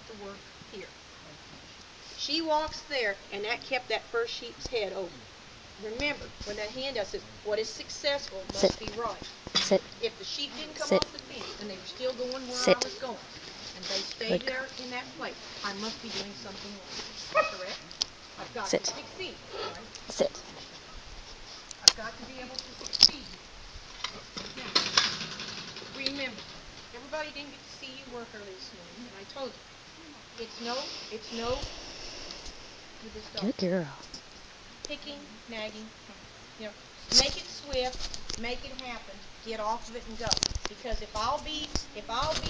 to work here. She walks there, and that kept that first sheep's head open. Remember, when that hand does this, what is successful must be right. Sit. If the sheep didn't come Sit. off the fence and they were still going where Sit. I was going, and they stayed Good. there in that place, I must be doing something wrong. Correct? I've got Sit. to succeed, right? Sit. I've got to be able to succeed. Now, remember, everybody didn't get to see you work early this morning, and I told you, it's no with this dog. Good girl. Picking, nagging, you know, make it swift, make it happen, get off of it and go. Because if I'll be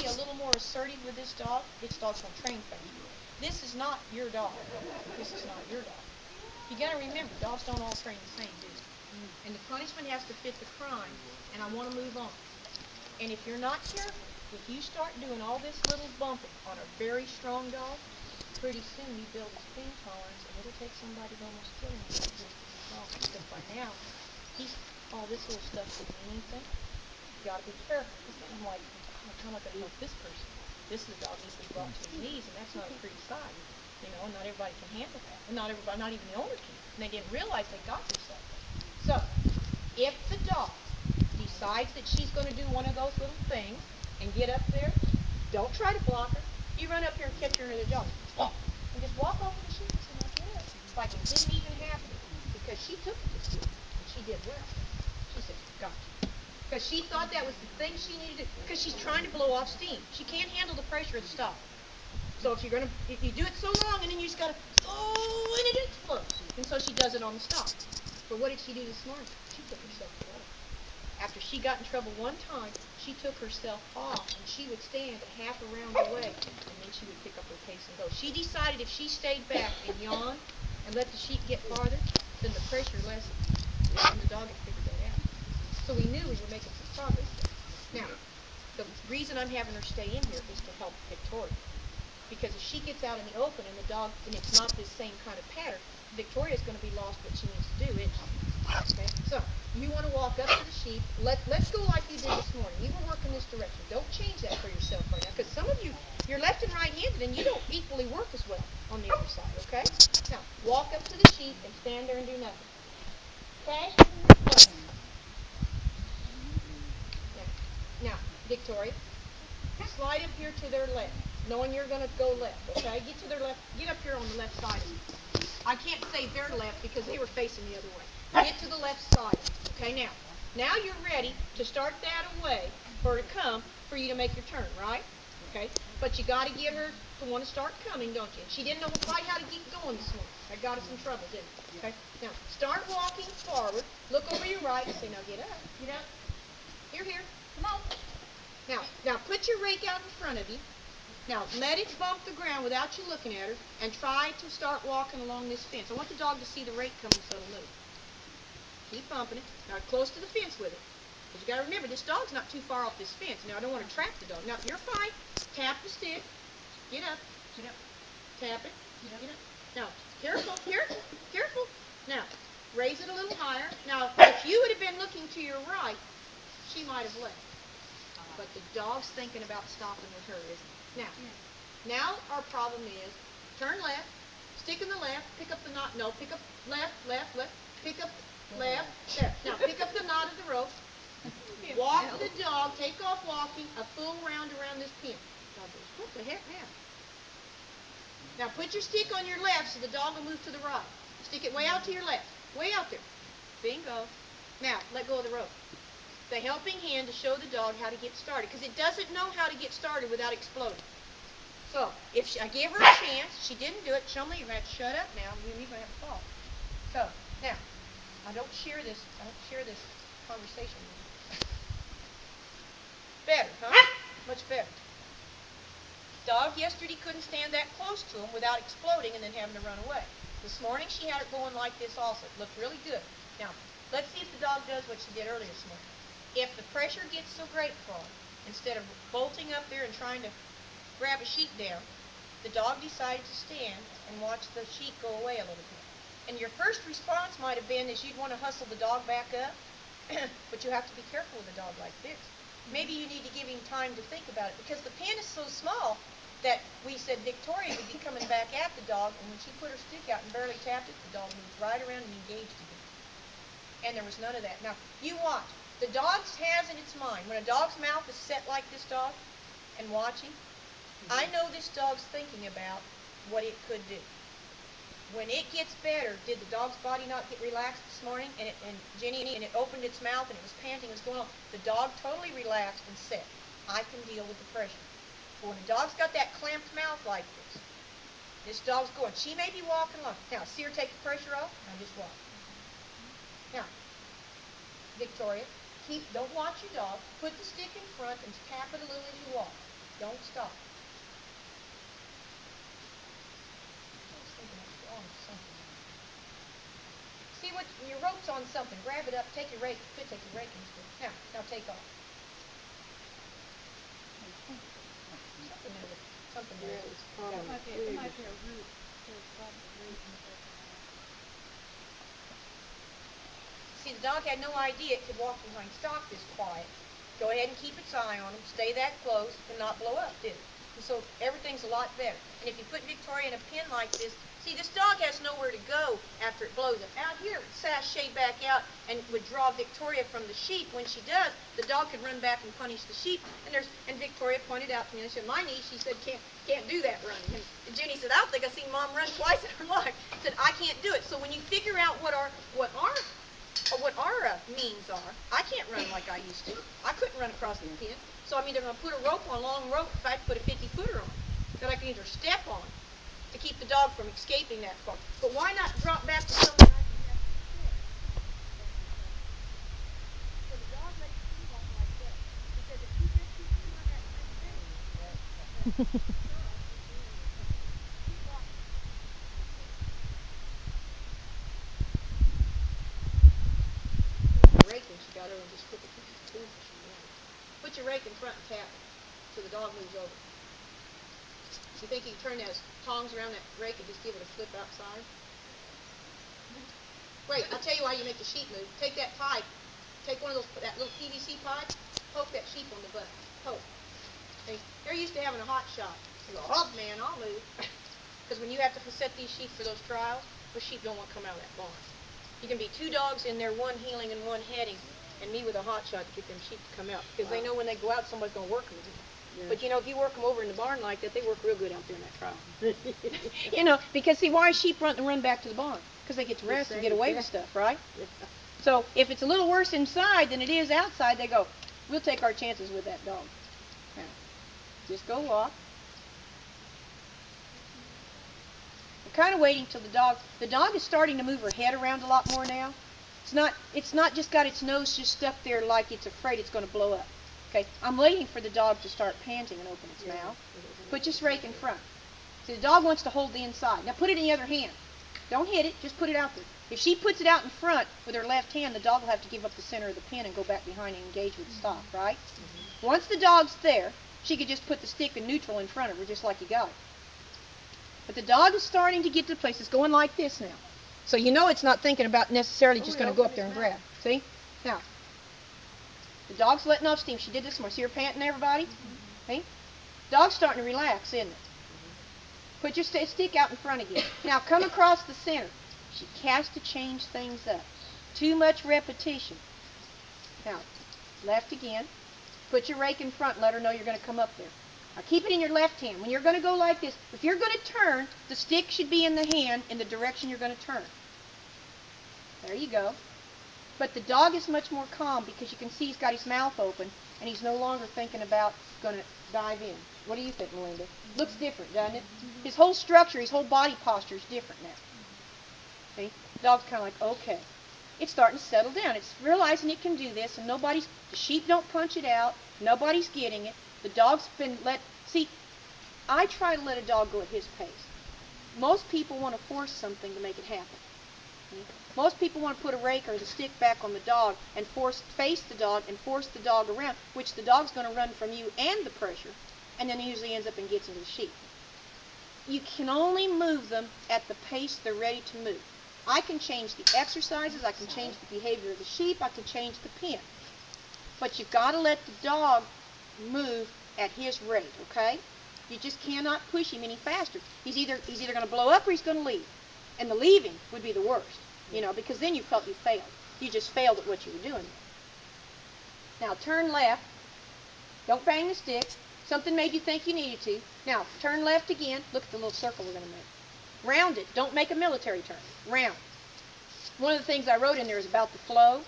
a little more assertive with this dog's gonna train faster. This is not your dog. This is not your dog. You gotta remember, dogs don't all train the same, do they? And the punishment has to fit the crime, and I want to move on. And if you're not careful, if you start doing all this little bumping on a very strong dog, pretty soon we build his pain tolerance, and it'll take somebody to almost kill him with this dog. Because by now, all this little stuff doesn't mean anything. You got to be careful. I'm like, how am I going to help this person? This is a dog needs to be brought to his knees, and that's not a pretty sight. You know, not everybody can handle that. And not everybody, not even the owner can. And they didn't realize they got themselves. So, if the dog decides that she's going to do one of those little things and get up there, don't try to block her. You run up here and catch her in the dog. And just walk over the sheep and say, now get up. Like it didn't even happen. Because she took it this week, and she did well. She said, gotcha. Because she thought that was the thing she needed to do. Because she's trying to blow off steam. She can't handle the pressure of the stop. So if you do it so long, and then you just got to, and it explodes. And so she does it on the stop. But what did she do this morning? She took herself away. After she got in trouble one time, she took herself off, and she would stand a half around away, and then she would pick up her pace and go. She decided if she stayed back and yawned and let the sheep get farther, then the pressure lessened. And the dog had figured that out. So we knew we were making some progress there. Now, the reason I'm having her stay in here is to help Victoria. Because if she gets out in the open and it's not this same kind of pattern, Victoria's going to be lost what she needs to do, isn't she? Okay, so you want to walk up to the sheep. Let's go like you did this morning. You were working this direction. Don't change that for yourself right now, because some of you're left and right-handed, and you don't equally work as well on the other side. Okay, now walk up to the sheep and stand there and do nothing. Okay, good. Now, Victoria, slide up here to their left, knowing you're going to go left. Okay, get to their left. Get up here on the left side of them. I can't say their left because they were facing the other way. Get to the left side. Okay, now you're ready to start that away for her to come for you to make your turn, right? Okay, but you got to get her to want to start coming, don't you? And she didn't know quite how to get going this morning. That got us in trouble, didn't it? Okay, now start walking forward. Look over your right and say, now get up, get up. Here, come on. Now put your rake out in front of you. Now, let it bump the ground without you looking at her, and try to start walking along this fence. I want the dog to see the rake coming so it'll move. Keep bumping it. Now, close to the fence with it. Because you got to remember, this dog's not too far off this fence. Now, I don't want to trap the dog. Now, you're fine. Tap the stick. Get up. Get up. Tap it. Get up. Now, careful. Now, raise it a little higher. Now, if you would have been looking to your right, she might have left. But the dog's thinking about stopping with her, isn't it? Now our problem is, turn left, stick in the left, pick up the knot, pick up left, pick up left, there. Now pick up the knot of the rope, walk the dog, take off walking, a full round around this pin. Dog goes, what the heck now? Now put your stick on your left so the dog will move to the right. Stick it way out to your left, way out there. Bingo. Now, let go of the rope. The helping hand to show the dog how to get started, because it doesn't know how to get started without exploding. So, if I give her a chance, she didn't do it, show me, you're going to have to shut up now, you're going to have to fall. So, now, I don't share this conversation with you. Better, huh? Much better. Dog yesterday couldn't stand that close to him without exploding and then having to run away. This morning she had it going like this also. It looked really good. Now, let's see if the dog does what she did earlier this morning. If the pressure gets so great for her, instead of bolting up there and trying to grab a sheep down, the dog decided to stand and watch the sheep go away a little bit. And your first response might have been is you'd want to hustle the dog back up, but you have to be careful with a dog like this. Maybe you need to give him time to think about it, because the pen is so small that we said Victoria would be coming back at the dog, and when she put her stick out and barely tapped it, the dog moved right around and engaged again. And there was none of that. Now, you watch. The dog has in its mind, when a dog's mouth is set like this dog and watching, I know this dog's thinking about what it could do. When it gets better, did the dog's body not get relaxed this morning? And it opened its mouth and it was panting, it was going on. The dog totally relaxed and said, I can deal with the pressure. But when the dog's got that clamped mouth like this dog's going. She may be walking along. Now, see her take the pressure off? Now, just watch. Now, Victoria, don't watch your dog. Put the stick in front and tap it a little as you walk. Don't stop. See what your rope's on something. Grab it up. Take your rake. Could take your rake instead. Now take off. Something there. It might be a root. See, the dog had no idea it could walk behind stock this quiet. Go ahead and keep its eye on him. Stay that close and not blow up, did it? And so everything's a lot better. And if you put Victoria in a pen like this, see, this dog has nowhere to go after it blows up. Out here, it would sashay back out and would draw Victoria from the sheep. When she does, the dog could run back and punish the sheep. And Victoria pointed out to me, and I said, my niece, she said, can't do that running. And Jenny said, I don't think I've seen Mom run twice in her life. I said, I can't do it. So when you figure out what our means are, I can't run like I used to. I couldn't run across the pen. So I'm either going to put a rope on, a long rope, if I had to put a 50-footer on, that I can either step on to keep the dog from escaping that far. But why not drop back to something I can have control? So the dog lets you see one like that. Because if you just keep doing that same thing, keep watching. Rake and she got over and just took a piece of food that she wanted. Put your rake in front and tap it so the dog moves over. You think you can turn those tongs around that rake and just give it a flip outside? Wait, I'll tell you why you make the sheep move. Take that pipe. Take that little PVC pipe. Poke that sheep on the butt. Poke. Okay? They're used to having a hot shot. They go, oh man, I'll move. Because when you have to set these sheep for those trials, those sheep don't want to come out of that barn. You can be two dogs in there, one heeling and one heading, and me with a hot shot to get them sheep to come out. Because they know when they go out, somebody's going to work them again. Yeah. But, if you work them over in the barn like that, they work real good out there in that trial. Because, see, why sheep run back to the barn? Because they get to rest and get away with stuff, right? Yeah. So, if it's a little worse inside than it is outside, they go, we'll take our chances with that dog. Now, just go walk. I'm kind of waiting till the dog is starting to move her head around a lot more now. It's not just got its nose just stuck there like it's afraid it's going to blow up. Okay, I'm waiting for the dog to start panting and open its mouth. Put just rake in front. See, the dog wants to hold the inside. Now put it in the other hand. Don't hit it, just put it out there. If she puts it out in front with her left hand, the dog will have to give up the center of the pen and go back behind and engage with the stock, right? Once the dog's there, she could just put the stick in neutral in front of her, just like you got it. But the dog is starting to get to the place. It's going like this now. So it's not thinking about necessarily just going to go up there and grab. See? Now, the dog's letting off steam. She did this more. See her panting, everybody? See? Dog's starting to relax, isn't it? Put your stick out in front again. Now, come across the center. She has to change things up. Too much repetition. Now, left again. Put your rake in front. Let her know you're going to come up there. Now keep it in your left hand. When you're going to go like this, if you're going to turn, the stick should be in the hand in the direction you're going to turn. There you go. But the dog is much more calm because you can see he's got his mouth open and he's no longer thinking about going to dive in. What do you think, Melinda? Looks different, doesn't it? His whole structure, his whole body posture is different now. See? The dog's kind of like, okay. It's starting to settle down. It's realizing it can do this, and the sheep don't punch it out. Nobody's getting it. The dog's been see, I try to let a dog go at his pace. Most people want to force something to make it happen. Most people want to put a rake or the stick back on the dog and face the dog and force the dog around, which the dog's going to run from you and the pressure, and then it usually ends up and gets into the sheep. You can only move them at the pace they're ready to move. I can change the exercises, I can change the behavior of the sheep, I can change the pen. But you've got to let the dog move at his rate, okay? You just cannot push him any faster. He's either going to blow up or he's going to leave. And the leaving would be the worst, because then you felt you failed. You just failed at what you were doing. Now turn left. Don't bang the stick. Something made you think you needed to. Now turn left again. Look at the little circle we're going to make. Round it. Don't make a military turn. Round. One of the things I wrote in there is about the flow.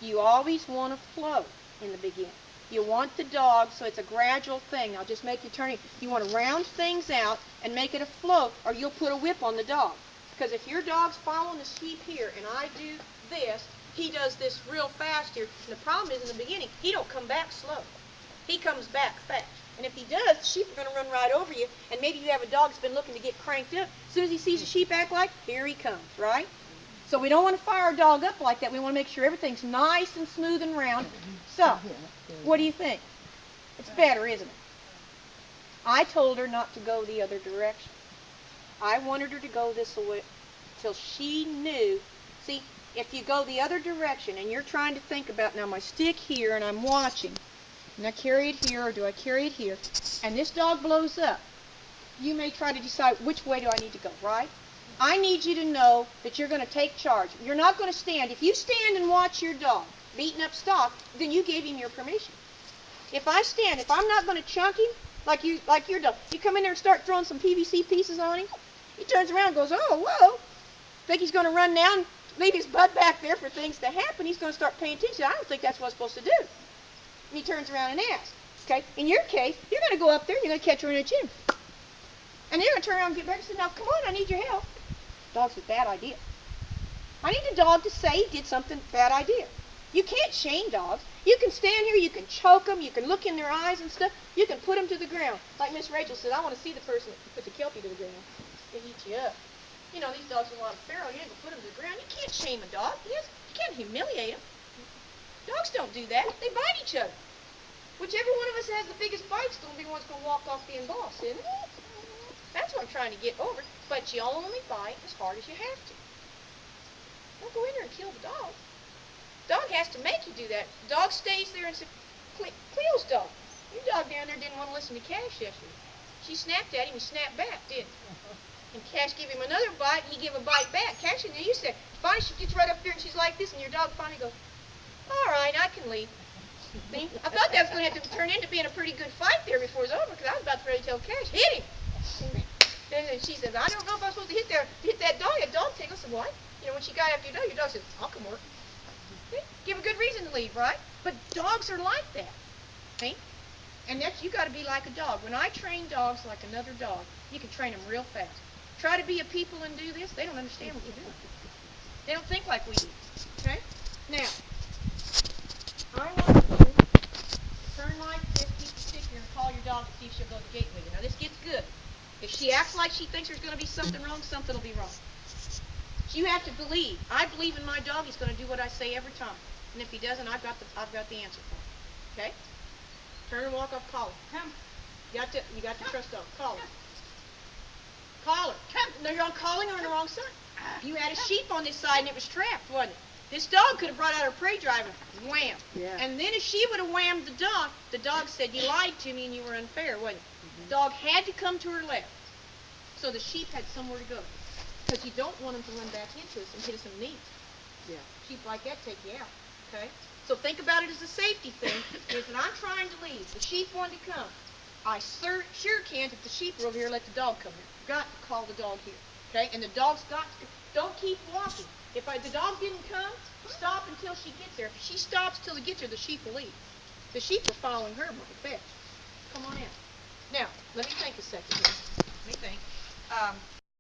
You always want to flow in the beginning. You want the dog, so it's a gradual thing. I'll just make you turn it. You want to round things out and make it a flow, or you'll put a whip on the dog. Because if your dog's following the sheep here, and I do this, he does this real fast here. And the problem is in the beginning, he don't come back slow. He comes back fast. And if he does, the sheep are going to run right over you. And maybe you have a dog that's been looking to get cranked up. As soon as he sees the sheep act like, here he comes, right? So we don't want to fire our dog up like that. We want to make sure everything's nice and smooth and round. So, what do you think? It's better, isn't it? I told her not to go the other direction. I wanted her to go this way till she knew. See, if you go the other direction and you're trying to think about, now my stick here and I'm watching, and I carry it here or do I carry it here, and this dog blows up, you may try to decide which way do I need to go, right? I need you to know that you're going to take charge. You're not going to stand. If you stand and watch your dog beating up stock, then you gave him your permission. If I stand, if I'm not going to chunk him like your dog, you come in there and start throwing some PVC pieces on him, he turns around and goes, oh, whoa. Think he's going to run down, leave his butt back there for things to happen. He's going to start paying attention. I don't think that's what I'm supposed to do. And he turns around and asks. Okay? In your case, you're going to go up there and you're going to catch her in a chin. And you're going to turn around and get back and say, now, come on, I need your help. Dog's a bad idea. I need the dog to say he did something bad idea. You can't shame dogs. You can stand here, you can choke them, you can look in their eyes and stuff. You can put them to the ground. Like Miss Rachel said, I want to see the person that put the Kelpie to the ground. They eat you up. These dogs with a lot of pharaoh, you ain't going to put them to the ground. You can't shame a dog. You can't humiliate them. Dogs don't do that. They bite each other. Whichever one of us has the biggest bite is going to be the one that's going to walk off being boss, isn't it? That's what I'm trying to get over. But you only bite as hard as you have to. Don't go in there and kill the dog. Dog has to make you do that. The dog stays there and says, Cleo's dog. Your dog down there didn't want to listen to Cash yesterday. She snapped at him, he snapped back, didn't he? And Cash gave him another bite, and he gave a bite back. Cash didn't used to. Finally, she gets right up there and she's like this, and your dog finally goes, all right, I can leave. See? I thought that was going to have to turn into being a pretty good fight there before it was over, because I was about to ready to tell Cash, hit him. And she says, I don't know if I'm supposed to hit that dog. That dog tickles. I said, what? When she got after your dog says, I'll come work. See? Give a good reason to leave, right? But dogs are like that. See? And you got to be like a dog. When I train dogs like another dog, you can train them real fast. Try to be a people and do this, they don't understand what you're doing. They don't think like we do. Okay? Now, I want you to turn like this, keep the stick here, and call your dog to see if she'll go to the gate with you. Now, this gets good. If she acts like she thinks there's going to be something wrong, something will be wrong. So you have to believe. I believe in my dog. He's going to do what I say every time. And if he doesn't, I've got the answer for him. Okay? Turn and walk up, call him. Come. You got to trust dog. Call him. Call her. Come. No, you're on calling her on the wrong side. You had a sheep on this side and it was trapped, wasn't it? This dog could have brought out her prey driver. Wham. Yeah. And then if she would have whammed the dog said, you lied to me and you were unfair, wasn't it? Mm-hmm. The dog had to come to her left. So the sheep had somewhere to go. Because you don't want them to run back into us and hit us in the knees. Yeah. Sheep like that take you out. Okay? So think about it as a safety thing. Is that I'm trying to leave. The sheep wanted to come. I sure can't, if the sheep are over here, let the dog come here. Got to call the dog here. Okay? And the dog's got to come. Don't keep walking. If the dog didn't come, stop until she gets there. If she stops till it gets her, the sheep will leave. The sheep are following her pretty fast. Come on in. Now, let me think a second here. Let me think.